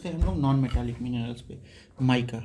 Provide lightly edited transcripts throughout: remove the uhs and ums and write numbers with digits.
हैं हम लोग नॉन मेटालिक मिनरल्स पे। Mica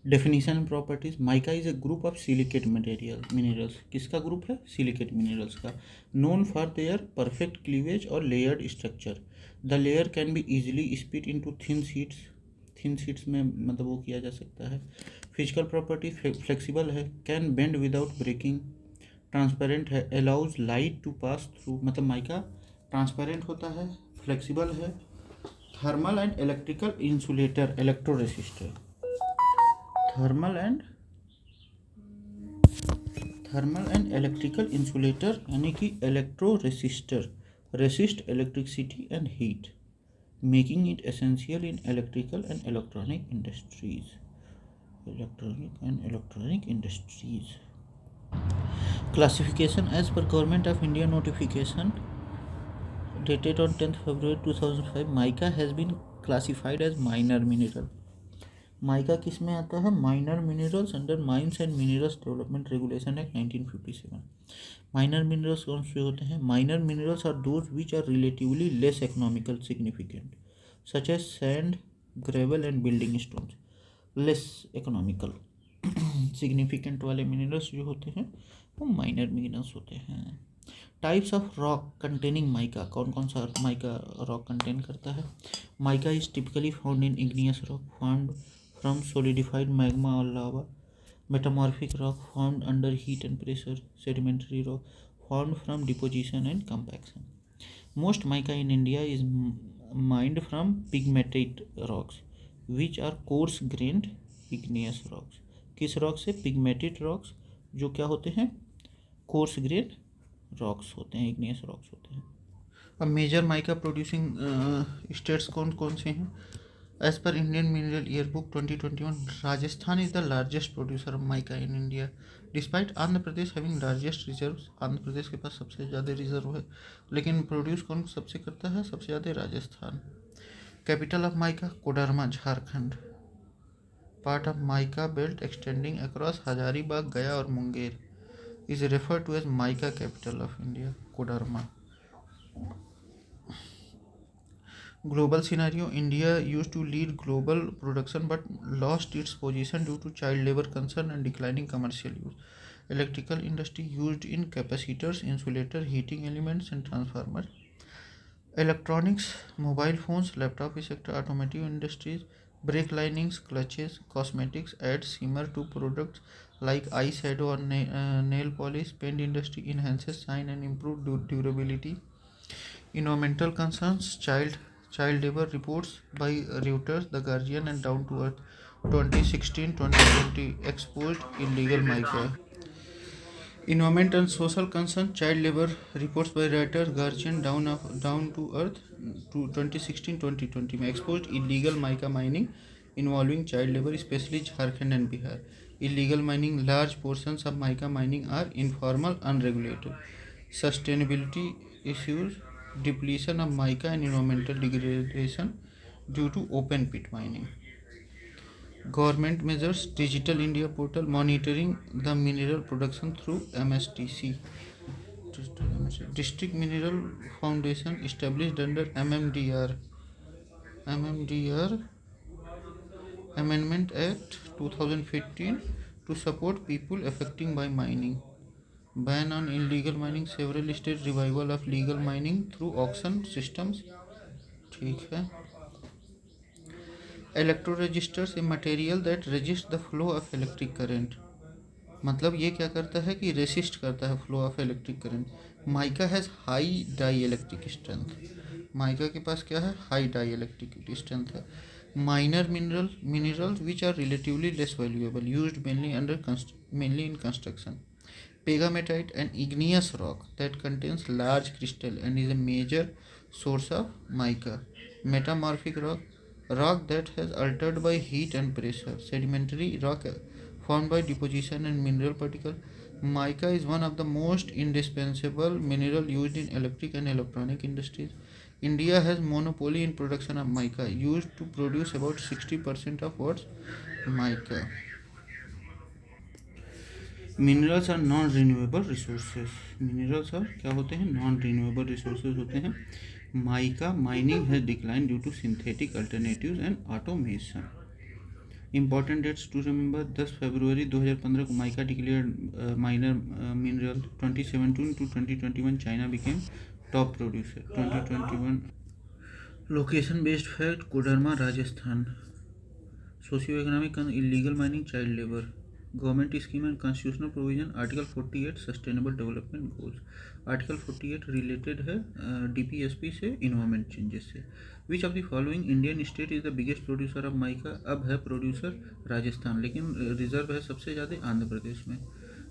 definition properties. Mica is a group of silicate material minerals. किसका ग्रुप है? सिलिकेट मिनरल्स का। Known for their perfect cleavage और layered structure. The layer can be easily split into thin sheets. Thin sheets में मतलब वो किया जा सकता है। फिजिकल प्रॉपर्टी फ्लेक्सिबल है, can bend without breaking, transparent है, allows light to pass through. मतलब माइका ट्रांसपेरेंट होता है, फ्लेक्सिबल है, thermal and electrical insulator, electro resistor. Thermal and electrical insulator यानी कि electro resistor, resist electricity and heat, making it essential in electrical and electronic industries. Classification as per government of India notification dated on 10th February 2005, mica has been classified as minor mineral. Mica किस में आता है? Minor minerals under mines and minerals development regulation act 1957। Minor minerals कौन से होते हैं? Minor minerals are those which are relatively less economical significant, such as sand, gravel and building stones. Less economical significant वाले minerals जो होते हैं वो minor minerals होते हैं। Types of rock containing mica. कौन कौन सा माइका रॉक कंटेन करता है? Mica is typically found in igneous rock found from solidified magma or lava, metamorphic rock formed under heat and pressure, sedimentary rock formed from deposition and compaction. Most mica in India is mined from pegmatite rocks, which are coarse grained igneous rocks. किस rock से? पिगमेटेड rocks, जो क्या होते हैं? Coarse grain rocks होते हैं, igneous rocks होते हैं। अब मेजर माइका प्रोड्यूसिंग स्टेट्स कौन कौन से हैं? As per Indian Mineral Yearbook 2021, Rajasthan is the largest producer of mica in India. Despite Andhra Pradesh having largest reserves, Andhra Pradesh के पास सबसे ज़्यादा रिजर्व है, लेकिन प्रोड्यूस कौन सबसे करता है? सबसे ज़्यादा Rajasthan. Capital of mica Koderma, Jharkhand. Part of mica belt extending across Hazaribagh, Gaya और Munger is referred to as mica capital of India, Koderma. Global scenario: India used to lead global production but lost its position due to child labor concern and declining commercial use. Electrical industry used in capacitors, insulator, heating elements and transformers. Electronics, mobile phones, laptop sector, automotive industries, brake linings, clutches, cosmetics add shimmer to products like eyeshadow or nail polish. Paint industry enhances shine and improve durability. Environmental concerns: child labor reports by Reuters, The Guardian and Down to Earth 2016-2020 exposed illegal mica. Environment and social concern: child labor reports by Reuters, Guardian, Down to Earth 2016-2020 में exposed illegal mica mining involving child labor, especially Jharkhand and Bihar. Illegal mining: large portions of mica mining are informal, unregulated. Sustainability issues: depletion of mica and environmental degradation due to open pit mining. Government measures: Digital India portal monitoring the mineral production through MSTC. District Mineral Foundation established under MMDR Amendment Act 2015 to support people affected by mining. Ban on illegal mining: several states revival of legal mining through auction systems. ठीक है। Electro resistors a material that resist the flow of electric current. मतलब ये क्या करता है कि resist करता है flow of electric current. Mica has high dielectric strength. Mica के पास क्या है? हाई डाई इलेक्ट्रिक स्ट्रेंथ है। Minor minerals which are relatively less valuable, used mainly in construction. Pegmatite, an igneous rock that contains large crystal and is a major source of mica. Metamorphic rock that has altered by heat and pressure. Sedimentary rock formed by deposition and mineral particle. Mica is one of the most indispensable mineral used in electric and electronic industries. India has monopoly in production of mica, used to produce about 60% of what's mica. Minerals are non renewable resources. Minerals और क्या होते हैं? Non renewable resources होते हैं। Mica mining has declined due to synthetic alternatives and automation. Important dates to remember: 10 फरवरी 2015 को mica declared minor mineral. 2017 to 2021 China became top producer. 2021 location based fact: Koderma Rajasthan. Socio economic illegal mining, child labour. Government scheme and constitutional provision. Article 48 sustainable development goals. Article 48 related है DPSP से, environment changes से. विच of the following Indian state is the biggest producer of mica? अब है producer Rajasthan, लेकिन reserve है सबसे ज़्यादा आंध्र प्रदेश में.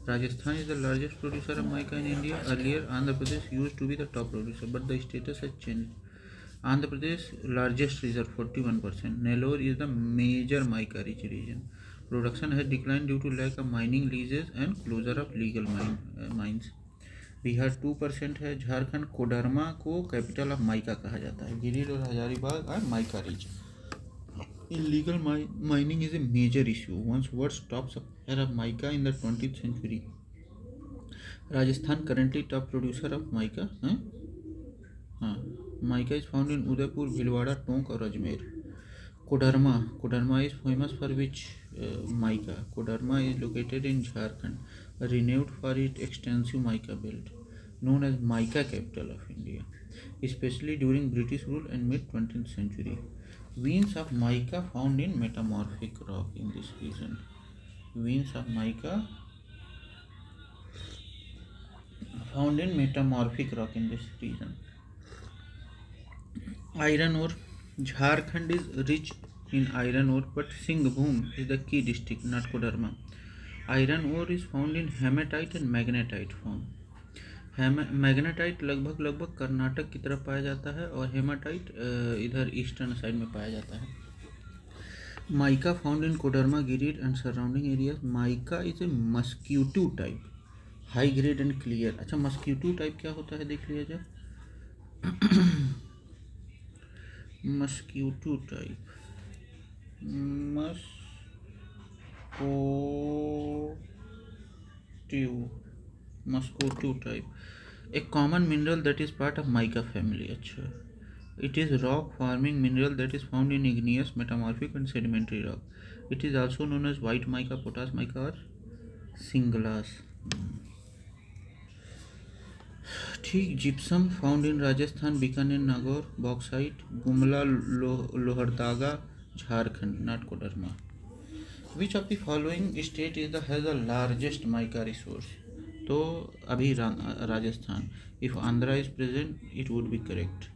Rajasthan is the largest producer of mica in India. Earlier Andhra Pradesh use to be the top producer, but the status has change. Andhra Pradesh largest reserve 41%. Nellore is the major mica rich region. Production has declined due to lack of mining leases and closure of legal mines. Bihar 2% है. झारखंड कोडरमा को capital of mica कहा जाता है. गिरिडीह और Hazaribagh are mica rich. Illegal mining is a major issue. Once world's top supplier of mica in the 20th century. Rajasthan currently top producer of mica. हाँ, mica is found in Udaipur, Bhilwara, Tonk और Ajmer. Koderma is famous for which mica? Koderma is located in Jharkhand, renowned for it extensive mica belt, known as mica capital of India, especially during British rule and mid 20th century. Veins of mica found in metamorphic rock in this region. Veins of mica found in metamorphic rock in this region. Iron ore. Jharkhand is rich in iron ore, but Singhbhum is the key district, not Kodarma. Iron ore is found in hematite and magnetite form. Magnetite लगभग कर्नाटक की तरफ पाया जाता है और haematite इधर eastern side में पाया जाता है. Mica found in Koderma, Giridih and surrounding areas. Mica is A mosquito type, high grade and clear. अच्छा, मस्क्यूटो टाइप क्या होता है देख लिया जाए. Mosquito type, mosquito type, a common mineral that is part of mica family. अच्छा, it is rock forming mineral that is found in igneous, metamorphic and sedimentary rock. It is also known as white mica, potash mica or isinglass. ठीक. Gypsum found in Rajasthan, Bikaner, Nagaur. Bauxite, Gumla, Lohardaga, Jharkhand, not Koderma. Which of the following state is the has the largest mica resource? तो अभी Rajasthan. If Andhra is present it would be correct.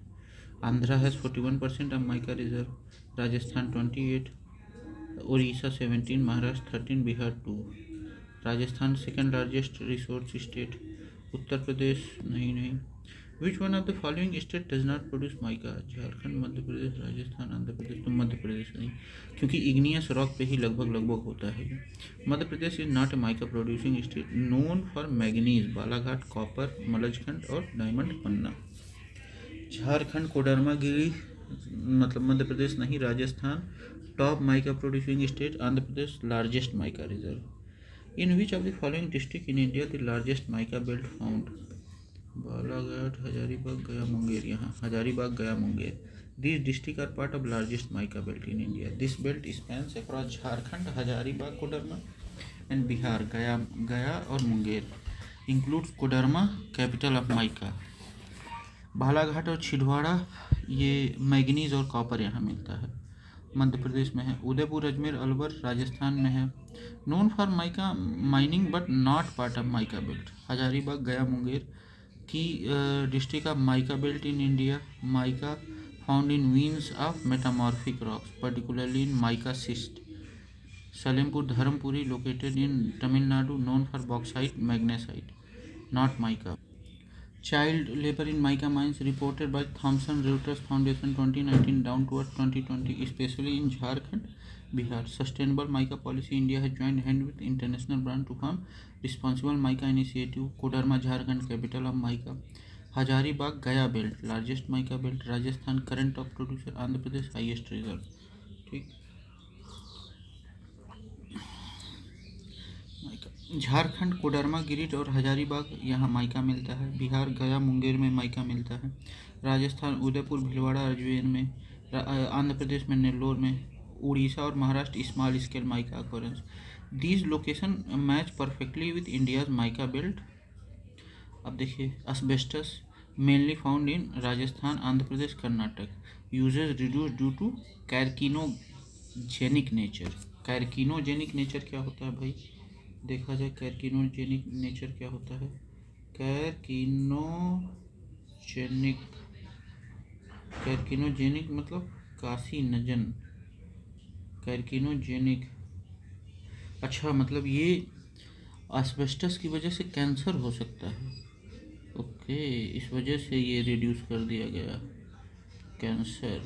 Andhra has 41% of mica reserve. Rajasthan 28, Odisha 17, Maharashtra 13, Bihar 2. Rajasthan second largest resource state. Uttar Pradesh नहीं. Which one of the following state does not produce mica? Jharkhand, Madhya Pradesh, Rajasthan, Andhra Pradesh. तो मध्य प्रदेश नहीं, क्योंकि igneous rock पे ही लगभग होता है. Madhya Pradesh is not a mica producing state. Known for manganese, Balaghat, copper, Malajkhand और diamond, Panna. Jharkhand, Koderma, Giri, मतलब मध्य प्रदेश नहीं. Rajasthan top mica producing state. Andhra Pradesh largest mica reserve. In which of the following district in India the largest mica belt found? Balaghat, Hazaribagh, Gaya, Munger. यहाँ Hazaribagh, Gaya, Munger. These districts are part of largest mica belt in India. This belt spans across Jharkhand, Hazaribagh, Kodarma, and Bihar. Gaya और Munger. Includes Kodarma, capital of mica. Balaghat और छिंदवाड़ा, ये manganese और copper यहाँ मिलता है. मध्य प्रदेश में है. उदयपुर, अजमेर, अलवर राजस्थान में है. Known for mica mining but not part of mica belt. Hazaribagh, Gaya, Munger की district of mica belt in India. Mica found in veins of metamorphic rocks, particularly in mica schist. Salempur, Dharmapuri, located in Tamil Nadu, known for bauxite, magnesite, not mica. Child labor in mica mines reported by Thomson Reuters Foundation 2019 down towards 2020, especially in Jharkhand, Bihar. Sustainable mica policy. India has joined hand with international brand to form Responsible Mica Initiative. Kodarma, Jharkhand, capital of mica. Hazaribagh, Gaya belt largest mica belt. Rajasthan current top producer. Andhra Pradesh highest reserve. ठीक. Mica Jharkhand Koderma, Giridih और हजारीबाग यहाँ mica मिलता है। बिहार गया मुंगेर में mica मिलता है। राजस्थान उदयपुर भिलवाड़ा अजमेर में। आंध्र प्रदेश में नेल्लोर में। उड़ीसा और Maharashtra small scale mica occurrence. These location match perfectly with India's mica belt. अब देखिए, asbestos mainly found in Rajasthan, Andhra Pradesh, Karnataka. Uses reduce due to carcinogenic nature. Carcinogenic nature क्या होता है भाई? देखा जाए कैरकिनोजेनिक नेचर क्या होता है। कैरकिनोजेनिक कैरकिनोजेनिक मतलब कार्सिनोजन। कैरकिनोजेनिक, अच्छा मतलब ये एस्बेस्टस की वजह से कैंसर हो सकता है। ओके, इस वजह से ये रिड्यूस कर दिया गया cancer.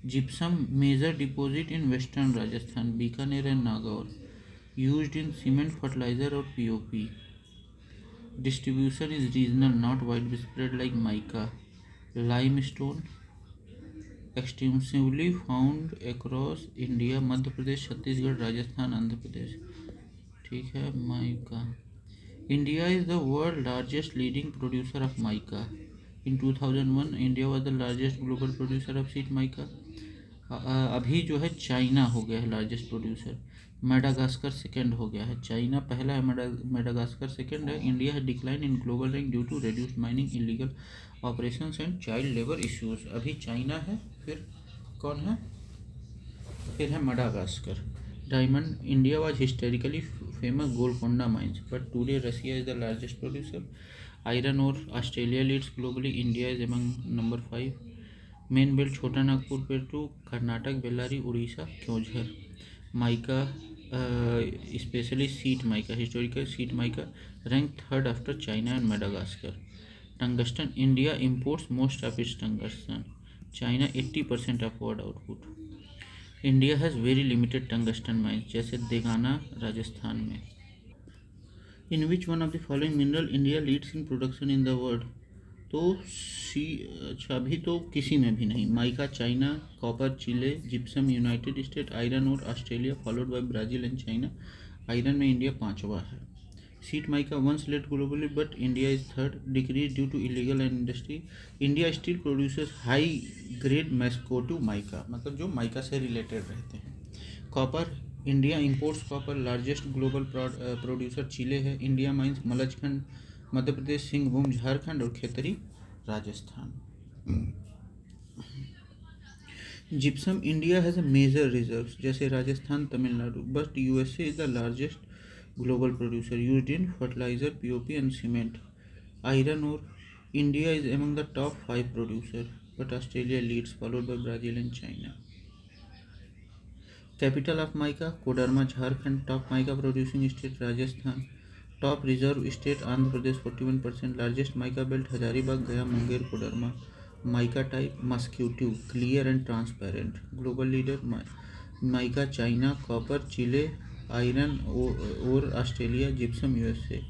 Gypsum major deposit in western Rajasthan, Bikaner and Nagaur. Used in cement, fertiliser और POP. Distribution is regional, not wide spread like mica. Limestone extensively found across India, Madhya Pradesh, Chhattisgarh, Rajasthan, Andhra Pradesh. ठीक है, mica. India is the world largest leading producer of mica. In 2001, India was the largest global producer of sheet mica. अभी जो है China हो गया है largest producer. Madagascar second हो गया है। चाइना पहला है, मेडागास्कर सेकेंड है। इंडिया है decline in global rank due to reduced mining, illegal operations and child labour issues. अभी चाइना है, फिर कौन है? फिर है Madagascar. Diamond, India was historically famous Golconda mines, but today Russia is the largest producer. Iron ore, Australia leads globally. India is among number 5. Main belt Chota Nagpur Peru, Karnataka, Bellary, Odisha, Kyojhar. Mica, especially sheet mica, historical sheet mica, ranked third after China and Madagascar. Tungsten, India imports most of its tungsten. China 80% of world output. India has very limited tungsten mines, जैसे देगाना राजस्थान में। In which one of the following mineral India leads in production in the world? तो C, अच्छा अभी तो किसी में भी नहीं। Mica China, copper Chile, gypsum United State, iron और Australia, followed by Brazil and China. Iron में इंडिया 5वां है। Sheet mica once led globally but India is third, decrease due to illegal and industry. India still producers high grade मैस्कोटिव mica, मतलब जो mica से related रहते हैं। Copper, India imports copper, largest global producer चिले है। India mines Malajkhand, Madhya Pradesh, Singhbhum Jharkhand और Khetri Rajasthan. Gypsum, India has a major reserves, जैसे Rajasthan, Tamil Nadu, but USA is the largest global producer, used in fertilizer, POP and cement. Iron ore, India is among the top 5 producer, but Australia leads, followed by Brazil and China. Capital of mica, Kodarma, Jharkhand. Top mica producing state, Rajasthan. Top reserve state, Andhra Pradesh 41%. Largest mica belt, Hazaribagh, Gaya, Munger, Kodarma. Mica type, muscutive, clear and transparent. Global leader, mica China, copper Chile, iron और Australia, gypsum USA.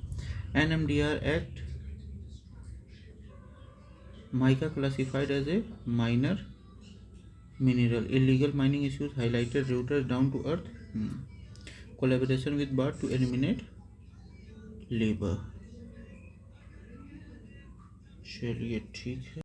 NMDR act, mica classified as a minor mineral, illegal mining issues highlighted, routers down to earth, collaboration with Bart to eliminate labour. चलिए ठीक है।